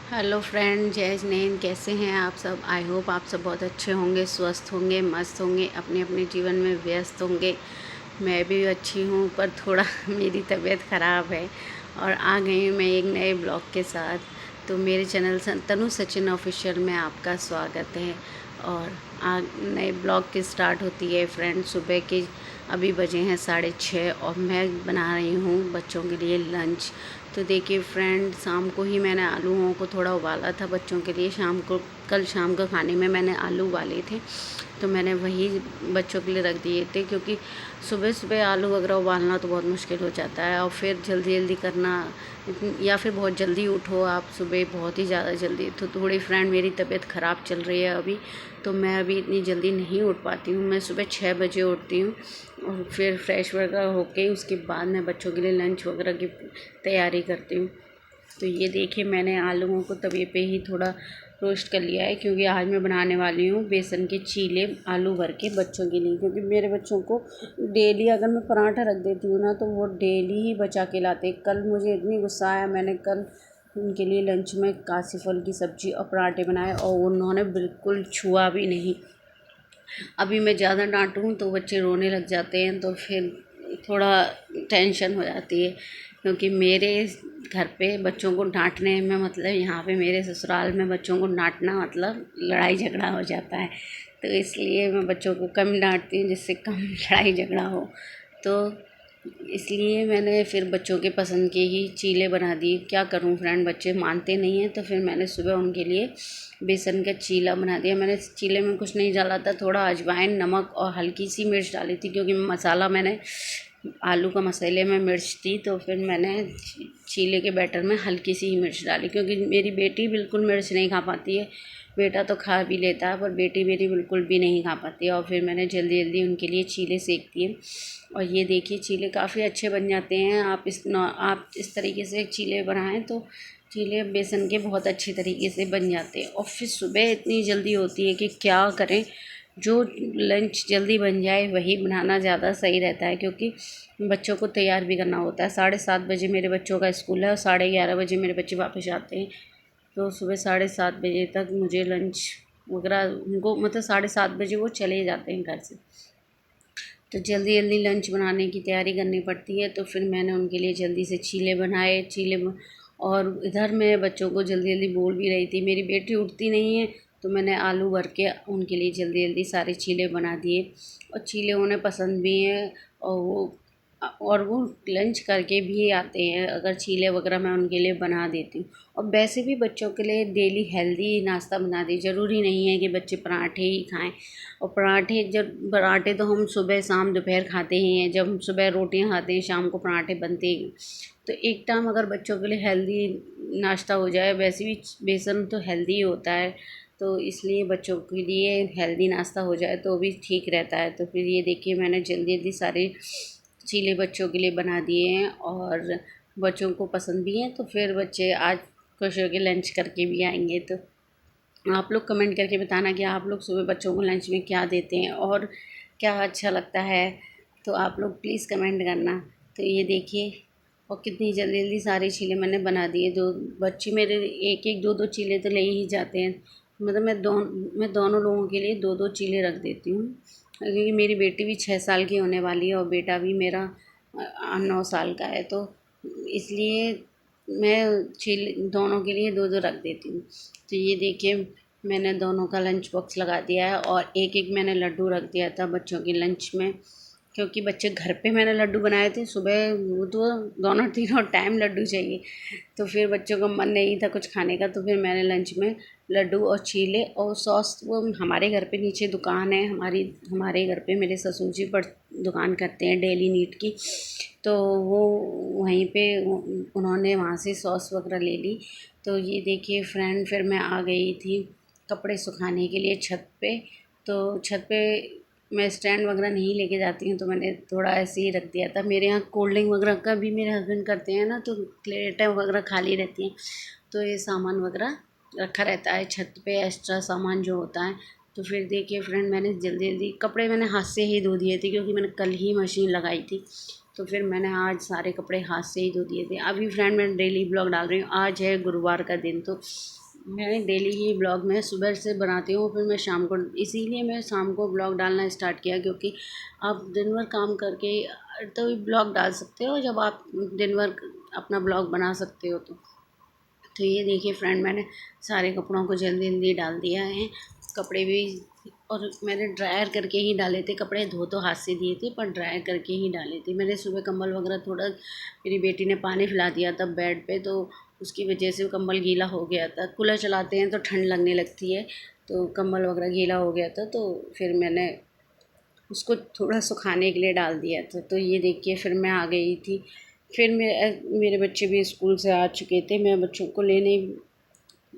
Hello friend, जय जिनेंद्र। कैसे हैं आप सब? आई होप आप सब बहुत अच्छे होंगे, स्वस्थ होंगे, मस्त होंगे, अपने अपने जीवन में व्यस्त होंगे। मैं भी अच्छी हूँ, पर थोड़ा मेरी तबीयत ख़राब है और आ गई हूँ मैं एक नए ब्लॉग के साथ। तो मेरे चैनल तनु सचिन ऑफिशियल में आपका स्वागत है। और नए ब्लॉग की स्टार्ट होती है फ्रेंड सुबह के। अभी बजे हैं 6:30 और मैं बना रही हूँ बच्चों के लिए लंच। तो देखिए फ्रेंड, शाम को ही मैंने आलूओं को थोड़ा उबाला था बच्चों के लिए। कल शाम को खाने में मैंने आलू उबाले थे, तो मैंने वही बच्चों के लिए रख दिए थे, क्योंकि सुबह सुबह आलू वगैरह उबालना तो बहुत मुश्किल हो जाता है। और फिर जल्दी जल्दी करना, या फिर बहुत जल्दी उठो आप सुबह, बहुत ही ज़्यादा जल्दी। तो थोड़ी फ्रेंड मेरी तबीयत ख़राब चल रही है अभी, तो मैं अभी इतनी जल्दी नहीं उठ पाती हूँ। मैं सुबह 6 बजे उठती हूँ और फिर फ्रेश वगैरह होके उसके बाद मैं बच्चों के लिए लंच वगैरह की तैयारी करती हूँ। तो ये देखिए, मैंने आलूओं को तवे पे ही थोड़ा रोस्ट कर लिया है, क्योंकि आज मैं बनाने वाली हूँ बेसन के चीले आलू भर के बच्चों के लिए। क्योंकि मेरे बच्चों को डेली अगर मैं पराठा रख देती हूँ ना, तो वो डेली ही बचा के लाते। कल मुझे इतनी गुस्सा आया, मैंने कल उनके लिए लंच में कासी फल की सब्ज़ी और पराठे बनाए और उन्होंने बिल्कुल छुआ भी नहीं। अभी मैं ज़्यादा डांटूँ तो बच्चे रोने लग जाते हैं, तो फिर थोड़ा टेंशन हो जाती है। क्योंकि मेरे घर पे बच्चों को डांटने में मतलब, यहाँ पे मेरे ससुराल में बच्चों को डांटना मतलब लड़ाई झगड़ा हो जाता है। तो इसलिए मैं बच्चों को कम डांटती हूँ, जिससे कम लड़ाई झगड़ा हो। तो इसलिए मैंने फिर बच्चों के पसंद के ही चीले बना दिए। क्या करूं फ्रेंड, बच्चे मानते नहीं हैं, तो फिर मैंने सुबह उनके लिए बेसन का चीला बना दिया। मैंने चीले में कुछ नहीं डाला था, थोड़ा अजवाइन, नमक और हल्की सी मिर्च डाली थी, क्योंकि मसाला मैंने आलू का मसाले में मिर्च थी, तो फिर मैंने चीले के बैटर में हल्की सी ही मिर्च डाली। क्योंकि मेरी बेटी बिल्कुल मिर्च नहीं खा पाती है, बेटा तो खा भी लेता है, पर बेटी मेरी बिल्कुल भी नहीं खा पाती है। और फिर मैंने जल्दी जल्दी उनके लिए चीले सेक दिए। और ये देखिए, चीले काफ़ी अच्छे बन जाते हैं। आप इस तरीके से चीले बनाएं तो चीले बेसन के बहुत अच्छे तरीके से बन जाते हैं। और फिर सुबह इतनी जल्दी होती है कि क्या करें, जो लंच जल्दी बन जाए वही बनाना ज़्यादा सही रहता है। क्योंकि बच्चों को तैयार भी करना होता है। 7:30 बजे मेरे बच्चों का स्कूल है और 11:30 बजे मेरे बच्चे वापस आते हैं। तो सुबह 7:30 बजे तक मुझे लंच वगैरह उनको, मतलब 7:30 बजे वो चले जाते हैं घर से। तो जल्दी जल्दी लंच बनाने की तैयारी करनी पड़ती है। तो फिर मैंने उनके लिए जल्दी से चीले बनाए। और इधर मैं बच्चों को जल्दी जल्दी बोल भी रही थी, मेरी बेटी उठती नहीं है, तो मैंने आलू भर के उनके लिए जल्दी जल्दी सारे चीले बना दिए। और चीले उन्हें पसंद भी हैं, और वो लंच करके भी आते हैं अगर चीले वगैरह मैं उनके लिए बना देती हूँ। और वैसे भी बच्चों के लिए डेली हेल्दी नाश्ता बना दी। ज़रूरी नहीं है कि बच्चे पराठे ही खाएं। और पराठे तो हम सुबह शाम दोपहर खाते ही हैं। जब हम सुबह रोटियां खाते हैं, शाम को पराठे बनते हैं। तो एक टाइम अगर बच्चों के लिए हेल्दी नाश्ता हो जाए, वैसे भी बेसन तो हेल्दी होता है, तो इसलिए बच्चों के लिए हेल्दी नाश्ता हो जाए तो भी ठीक रहता है। तो फिर ये देखिए, मैंने जल्दी जल्दी सारे चीले बच्चों के लिए बना दिए हैं और बच्चों को पसंद भी हैं। तो फिर बच्चे आज खुश होकर लंच करके भी आएंगे। तो आप लोग कमेंट करके बताना कि आप लोग सुबह बच्चों को लंच में क्या देते हैं और क्या अच्छा लगता है। तो आप लोग प्लीज़ कमेंट करना। तो ये देखिए, और कितनी जल्दी जल्दी सारे चीले मैंने बना दिए। दो बच्चे मेरे एक एक दो दो चीले तो ले ही जाते हैं। मतलब मैं दोनों लोगों के लिए दो दो चीले रख देती हूँ, क्योंकि मेरी बेटी भी 6 साल की होने वाली है और बेटा भी मेरा 9 साल का है। तो इसलिए मैं चीले दोनों के लिए दो दो रख देती हूँ। तो ये देखिए, मैंने दोनों का लंच बॉक्स लगा दिया है और एक एक मैंने लड्डू रख दिया था बच्चों के लंच में। क्योंकि बच्चे घर पे मैंने लड्डू बनाए थे सुबह, वो तो दोनों तीनों टाइम लड्डू चाहिए। तो फिर बच्चों का मन नहीं था कुछ खाने का, तो फिर मैंने लंच में लड्डू और चीले और सॉस, वो हमारे घर पे नीचे दुकान है, हमारे घर पे मेरे ससुर जी पर दुकान करते हैं डेली नीड की। तो वो वहीं पे उन्होंने वहाँ से सॉस वगैरह ले ली। तो ये देखिए फ्रेंड, फिर मैं आ गई थी कपड़े सुखाने के लिए छत पे। तो छत पे मैं स्टैंड वगैरह नहीं लेके जाती हूँ, तो मैंने थोड़ा ऐसे ही रख दिया था। मेरे यहाँ कोल्ड ड्रिंक वगैरह का भी मेरे हस्बैंड करते हैं ना, तो प्लेटें वगैरह खाली रहती हैं, तो ये सामान वगैरह रखा रहता है छत पे, एक्स्ट्रा सामान जो होता है। तो फिर देखिए फ्रेंड, मैंने जल्दी जल्दी कपड़े मैंने हाथ से ही धो दिए थे, क्योंकि मैंने कल ही मशीन लगाई थी। तो फिर मैंने आज सारे कपड़े हाथ से ही धो दिए थे। अभी फ्रेंड मैं डेली ब्लॉग डाल रही हूँ। आज है गुरुवार का दिन, तो मैं डेली ही ब्लॉग मैं सुबह से बनाती हूँ, फिर मैं शाम को, इसीलिए मैं शाम को ब्लॉग डालना स्टार्ट किया, क्योंकि आप दिन भर काम करके तो ब्लॉग डाल सकते हो जब आप दिन भर अपना ब्लॉग बना सकते हो। तो ये देखिए फ्रेंड, मैंने सारे कपड़ों को जल्दी जल्दी डाल दिया है। कपड़े भी, और मैंने ड्रायर करके ही डाले थे कपड़े, धो तो हाथ से दिए थे पर ड्रायर करके ही डाले थे। मैंने सुबह कंबल वगैरह थोड़ा, मेरी बेटी ने पानी पिला दिया था बेड पे, तो उसकी वजह से कंबल गीला हो गया था। कूलर चलाते हैं तो ठंड लगने लगती है, तो कंबल वगैरह गीला हो गया था, तो फिर मैंने उसको थोड़ा सुखाने के लिए डाल दिया था। तो ये देखिए फिर मैं आ गई थी। फिर मेरे बच्चे भी स्कूल से आ चुके थे, मैं बच्चों को लेने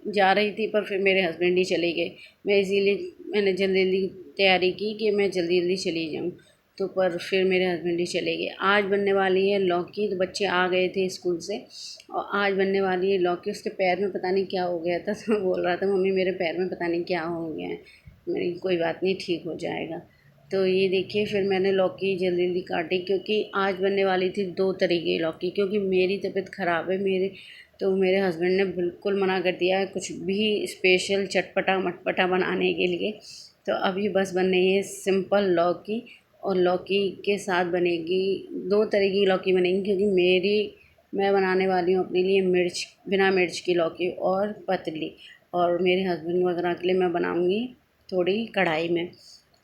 जा रही थी, पर फिर मेरे हस्बैंड ही चले गए। मैं इसीलिए मैंने जल्दी जल्दी तैयारी की कि मैं जल्दी जल्दी चली जाऊँ, तो पर फिर मेरे हस्बैंड ही चले गए। आज बनने वाली है लौकी, तो बच्चे आ गए थे स्कूल से, और आज बनने वाली है लौकी। उसके पैर में पता नहीं क्या हो गया था, तो बोल रहा था मम्मी मेरे पैर में पता नहीं क्या हो गया है। मेरी कोई बात नहीं, ठीक हो जाएगा। तो ये देखिए फिर मैंने लौकी जल्दी जल्दी काटी, क्योंकि आज बनने वाली थी 2 तरीके की लौकी, क्योंकि मेरी तबीयत ख़राब है। तो मेरे हस्बैंड ने बिल्कुल मना कर दिया है कुछ भी स्पेशल चटपटा मटपटा बनाने के लिए। तो अभी बस बन रही है सिंपल लौकी, और लौकी के साथ बनेगी 2 तरह की लौकी बनेगी, क्योंकि मैं बनाने वाली हूँ अपने लिए बिना मिर्च की लौकी और पतली, और मेरे हस्बैंड वगैरह के लिए मैं बनाऊँगी थोड़ी कढ़ाई में।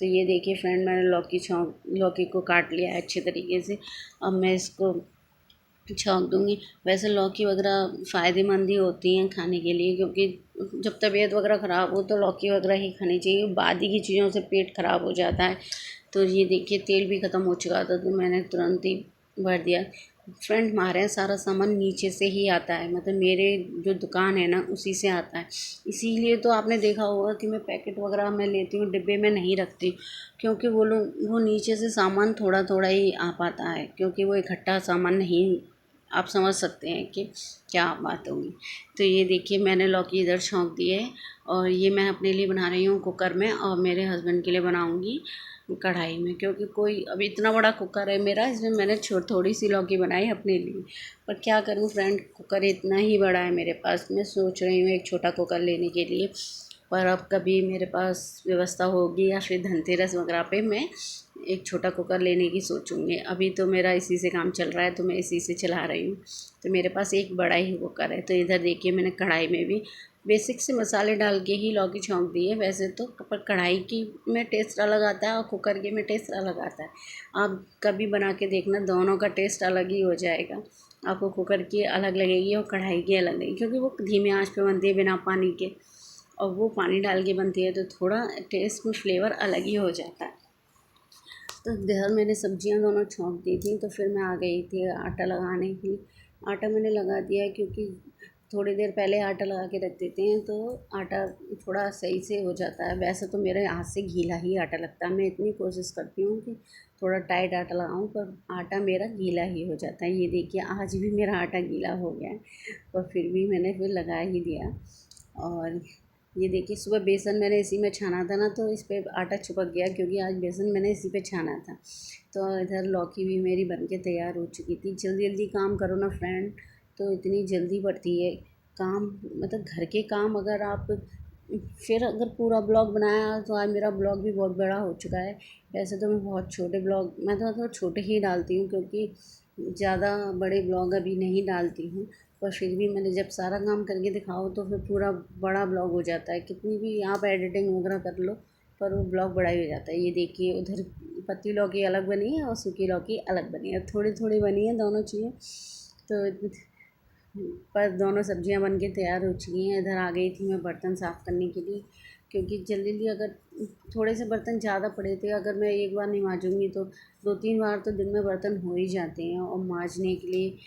तो ये देखिए फ्रेंड, मैंने लौकी को काट लिया है अच्छे तरीके से। अब मैं इसको छौंक दूँगी। वैसे लौकी वगैरह फ़ायदेमंद ही होती हैं खाने के लिए, क्योंकि जब तबीयत वगैरह ख़राब हो तो लौकी वगैरह ही खानी चाहिए। बादी की चीज़ों से पेट ख़राब हो जाता है। तो ये देखिए तेल भी ख़त्म हो चुका था, तो मैंने तुरंत ही भर दिया। फ्रेंड हमारे यहाँ सारा सामान नीचे से ही आता है, मतलब मेरे जो दुकान है ना उसी से आता है। इसीलिए तो आपने देखा होगा कि मैं पैकेट वगैरह मैं लेती हूँ, डिब्बे में नहीं रखती, क्योंकि वो नीचे से सामान थोड़ा थोड़ा ही आ पाता है, क्योंकि वो इकट्ठा सामान नहीं, आप समझ सकते हैं कि क्या बात होगी। तो ये देखिए मैंने लौकी इधर छौंक दी है, और ये मैं अपने लिए बना रही हूँ कुकर में, और मेरे हस्बैंड के लिए बनाऊँगी कढ़ाई में, क्योंकि कोई अभी इतना बड़ा कुकर है मेरा, इसमें मैंने थोड़ी सी लौकी बनाई अपने लिए। पर क्या करूँ फ्रेंड, कुकर इतना ही बड़ा है मेरे पास। मैं सोच रही हूँ एक छोटा कुकर लेने के लिए, पर अब कभी मेरे पास व्यवस्था होगी या फिर धनतेरस वगैरह पे मैं एक छोटा कुकर लेने की सोचूंगी। अभी तो मेरा इसी से काम चल रहा है, तो मैं इसी से चला रही हूँ। तो मेरे पास एक बड़ा ही कुकर है। तो इधर देखिए मैंने कढ़ाई में भी बेसिक से मसाले डाल के ही लौकी छौंक दी है। वैसे तो पर कढ़ाई की में टेस्ट अलग आता है और कुकर के में टेस्ट अलग आता है। आप कभी बना के देखना, दोनों का टेस्ट अलग ही हो जाएगा। आपको कुकर की अलग लगेगी और कढ़ाई की अलग लगेगी, क्योंकि वो धीमी आंच पे बनती है बिना पानी के, और वो पानी डाल के बनती है, तो थोड़ा टेस्ट में फ्लेवर अलग ही हो जाता है। तो इधर मैंने सब्जियां दोनों छौंक दी थी, तो फिर मैं आ गई थी आटा लगाने के लिए। आटा मैंने लगा दिया, क्योंकि थोड़ी देर पहले आटा लगा के रख देते हैं तो आटा थोड़ा सही से हो जाता है। वैसे तो मेरे हाथ से गीला ही आटा लगता है, मैं इतनी कोशिश करती हूँ कि थोड़ा टाइट आटा लगाऊँ, पर आटा मेरा गीला ही हो जाता है। ये देखिए आज भी मेरा आटा गीला हो गया है, पर फिर भी मैंने फिर लगा ही दिया। और ये देखिए सुबह बेसन मैंने इसी में छाना था ना, तो इस पर आटा चिपक गया, क्योंकि आज बेसन मैंने इसी पे छाना था। तो इधर लौकी भी मेरी बन के तैयार हो चुकी थी। जल्दी जल्दी काम करो ना फ्रेंड, तो इतनी जल्दी बढ़ती है काम, मतलब घर के काम। अगर आप फिर अगर पूरा ब्लॉग बनाया, तो आज मेरा ब्लॉग भी बहुत बड़ा हो चुका है। वैसे तो मैं बहुत छोटे ब्लॉग, मैं तो मतलब छोटे ही डालती हूँ, क्योंकि ज़्यादा बड़े ब्लॉग अभी नहीं डालती हूँ। पर फिर भी मैंने जब सारा काम करके दिखाओ तो फिर पूरा बड़ा ब्लॉग हो जाता है। कितनी भी आप एडिटिंग वगैरह कर लो, पर वो ब्लॉग बड़ा ही हो जाता है। ये देखिए उधर पतली लौकी अलग बनी है और सूखी लौकी अलग बनी है, थोड़ी थोड़ी बनी है दोनों चीज़ें। तो पर दोनों सब्जियां बन के तैयार हो चुकी हैं। इधर आ गई थी मैं बर्तन साफ़ करने के लिए, क्योंकि जल्दी जल्दी अगर थोड़े से बर्तन ज़्यादा पड़े थे, अगर मैं एक बार नहीं मांजूँगी तो 2-3 बार तो दिन में बर्तन हो ही जाते हैं और मांजने के लिए।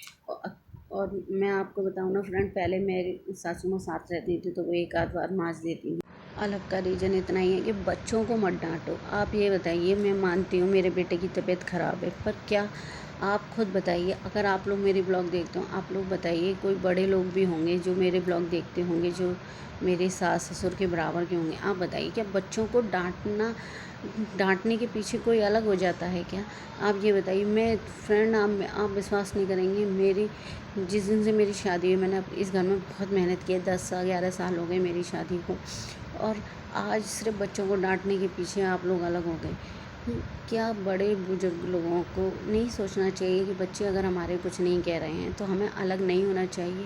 और मैं आपको बताऊँ ना फ्रेंड, पहले मेरी सासू माँ साथ रहती थी, तो वो एक आध बार मांज देती थी। अलग का रीज़न इतना ही है कि बच्चों को मत डांटो। आप ये बताइए, मैं मानती हूँ मेरे बेटे की तबीयत ख़राब है, पर क्या आप खुद बताइए, अगर आप लोग मेरे ब्लॉग देखते हो, आप लोग बताइए, कोई बड़े लोग भी होंगे जो मेरे ब्लॉग देखते होंगे, जो मेरे सास ससुर के बराबर के होंगे, आप बताइए क्या बच्चों को डांटने के पीछे कोई अलग हो जाता है क्या? आप ये बताइए। मैं फ्रेंड, आप विश्वास नहीं करेंगे, मेरी जिस दिन से मेरी शादी हुई, मैंने इस घर में बहुत मेहनत की है। 10 11 साल हो गए मेरी शादी को, और आज सिर्फ बच्चों को डांटने के पीछे आप लोग अलग हो गए। क्या बड़े बुजुर्ग लोगों को नहीं सोचना चाहिए कि बच्चे अगर हमारे कुछ नहीं कह रहे हैं तो हमें अलग नहीं होना चाहिए?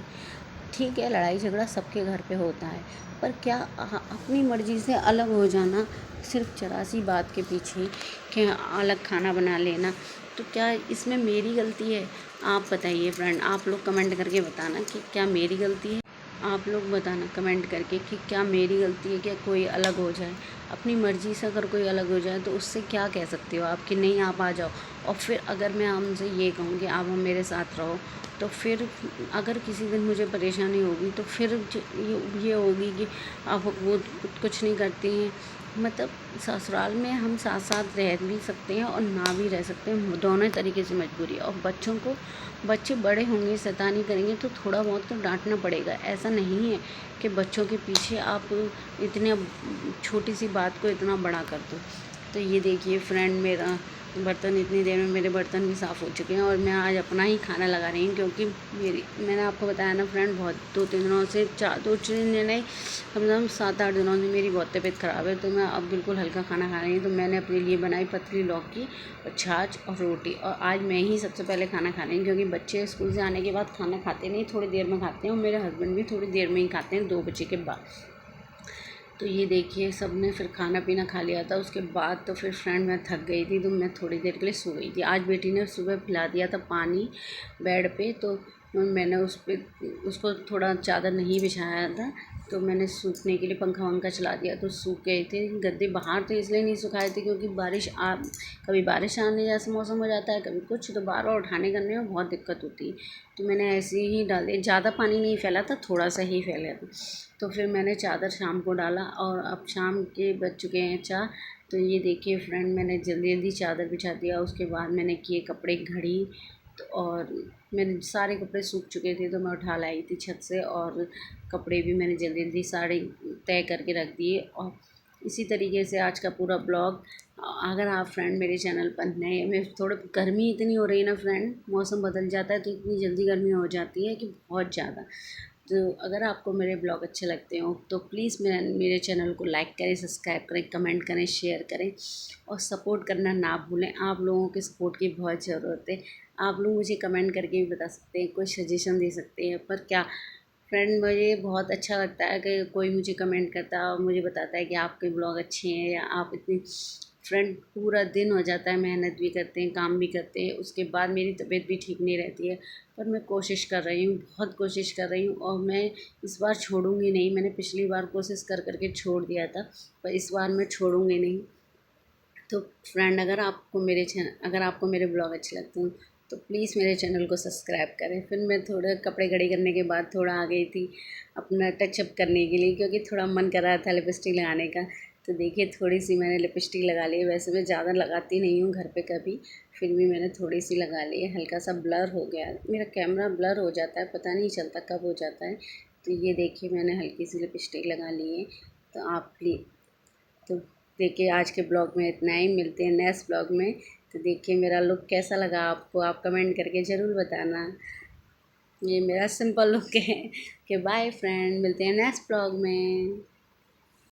ठीक है, लड़ाई झगड़ा सबके घर पे होता है, पर क्या अपनी मर्ज़ी से अलग हो जाना सिर्फ ज़रा-सी बात के पीछे कि अलग खाना बना लेना, तो क्या इसमें मेरी गलती है? आप बताइए फ्रेंड, आप लोग कमेंट करके बताना कि क्या मेरी गलती है? आप लोग बताना कमेंट करके कि क्या मेरी गलती है कि कोई अलग हो जाए। अपनी मर्ज़ी से अगर कोई अलग हो जाए तो उससे क्या कह सकते हो आप कि नहीं, आप आ जाओ। और फिर अगर मैं हमसे ये कहूँ कि आप हम मेरे साथ रहो, तो फिर अगर किसी दिन मुझे परेशानी होगी तो फिर ये होगी कि आप वो कुछ नहीं करती हैं। मतलब ससुराल में हम साथ साथ रह भी सकते हैं और ना भी रह सकते हैं, दोनों तरीके से मजबूरी है। और बच्चों को, बच्चे बड़े होंगे, शैतानी करेंगे तो थोड़ा बहुत तो डांटना पड़ेगा। ऐसा नहीं है कि बच्चों के पीछे आप इतने छोटी सी बात को इतना बड़ा कर दो। तो ये देखिए फ्रेंड, मेरा बर्तन, इतनी देर में मेरे बर्तन भी साफ़ हो चुके हैं और मैं आज अपना ही खाना लगा रही हूँ, क्योंकि मैंने आपको बताया ना फ्रेंड, बहुत 2-3 दिनों से, 2-3 दिन नहीं, कम से कम 7-8 दिनों से मेरी बहुत तबीयत ख़राब है। तो मैं अब बिल्कुल हल्का खाना खा रही हूँ। तो मैंने अपने लिए बनाई पतली लौकी और छाछ और रोटी, और आज मैं ही सबसे पहले खाना खा रही हूँ, क्योंकि बच्चे स्कूल से आने के बाद खाना खाते नहीं, थोड़ी देर में खाते हैं, और मेरे हस्बैंड भी थोड़ी देर में ही खाते हैं, 2 बजे के बाद। तो ये देखिए, सब ने फिर खाना पीना खा लिया था। उसके बाद तो फिर फ्रेंड मैं थक गई थी, तो मैं थोड़ी देर के लिए सो गई थी। आज बेटी ने सुबह पिला दिया था पानी बेड पे, तो मैंने उसको थोड़ा चादर नहीं बिछाया था, तो मैंने सूखने के लिए पंखा वंखा चला दिया, तो सूख गए थे गद्दे। बाहर तो इसलिए नहीं सुखाए थे क्योंकि कभी बारिश आने जैसा मौसम हो जाता है, कभी कुछ, तो बार बार उठाने करने में बहुत दिक्कत होती है। तो मैंने ऐसे ही डाल दिया, ज़्यादा पानी नहीं फैला था, थोड़ा सा ही फैला था। तो फिर मैंने चादर शाम को डाला, और अब शाम के बज चुके हैं 4। तो ये देखिए फ्रेंड, मैंने जल्दी जल्दी चादर बिछा दिया। उसके बाद मैंने किए कपड़े घड़ी, तो और मैंने सारे कपड़े सूख चुके थे तो मैं उठा लाई थी छत से, और कपड़े भी मैंने जल्दी जल्दी सारे तय करके रख दिए। और इसी तरीके से आज का पूरा ब्लॉग, अगर आप फ्रेंड मेरे चैनल पर नए, मैं थोड़ा, गर्मी इतनी हो रही है ना फ्रेंड, मौसम बदल जाता है तो इतनी जल्दी गर्मी हो जाती है कि बहुत ज़्यादा। तो अगर आपको मेरे ब्लॉग अच्छे लगते हो तो प्लीज़ मेरे चैनल को लाइक करें, सब्सक्राइब करें, कमेंट करें, शेयर करें, और सपोर्ट करना ना भूलें। आप लोगों के सपोर्ट की बहुत ज़रूरत है। आप लोग मुझे कमेंट करके भी बता सकते हैं, कोई सजेशन दे सकते हैं। पर क्या फ्रेंड, मुझे बहुत अच्छा लगता है कि कोई मुझे कमेंट करता है और मुझे बताता है कि आपके ब्लॉग अच्छे हैं, या आप इतनी, फ्रेंड पूरा दिन हो जाता है, मेहनत भी करते हैं, काम भी करते हैं, उसके बाद मेरी तबीयत भी ठीक नहीं रहती है, पर मैं कोशिश कर रही हूँ, बहुत कोशिश कर रही हूँ, और मैं इस बार छोड़ूंगी नहीं। मैंने पिछली बार कोशिश कर करके छोड़ दिया था, पर इस बार मैं छोड़ूंगी नहीं। तो फ्रेंड, अगर आपको मेरे ब्लॉग अच्छे लगते हैं तो प्लीज़ मेरे चैनल को सब्सक्राइब करें। फिर मैं थोड़ा कपड़े घड़ी करने के बाद थोड़ा आ गई थी अपना टचअप करने के लिए, क्योंकि थोड़ा मन कर रहा था लिपस्टिक लगाने का। तो देखिए, थोड़ी सी मैंने लिपस्टिक लगा ली है। वैसे मैं ज़्यादा लगाती नहीं हूँ घर पे कभी, फिर भी मैंने थोड़ी सी लगा ली है। हल्का सा ब्लर हो गया, मेरा कैमरा ब्लर हो जाता है, पता नहीं चलता कब हो जाता है। तो ये देखिए, मैंने हल्की सी लिपस्टिक लगा ली है। तो आप प्लीज़, तो देखिए, आज के ब्लॉग में इतना ही, मिलते हैं नेक्स्ट ब्लॉग में। तो देखिए मेरा लुक कैसा लगा आपको, आप कमेंट करके ज़रूर बताना। ये मेरा सिंपल लुक है कि बाय फ्रेंड, मिलते हैं नेक्स्ट ब्लॉग में।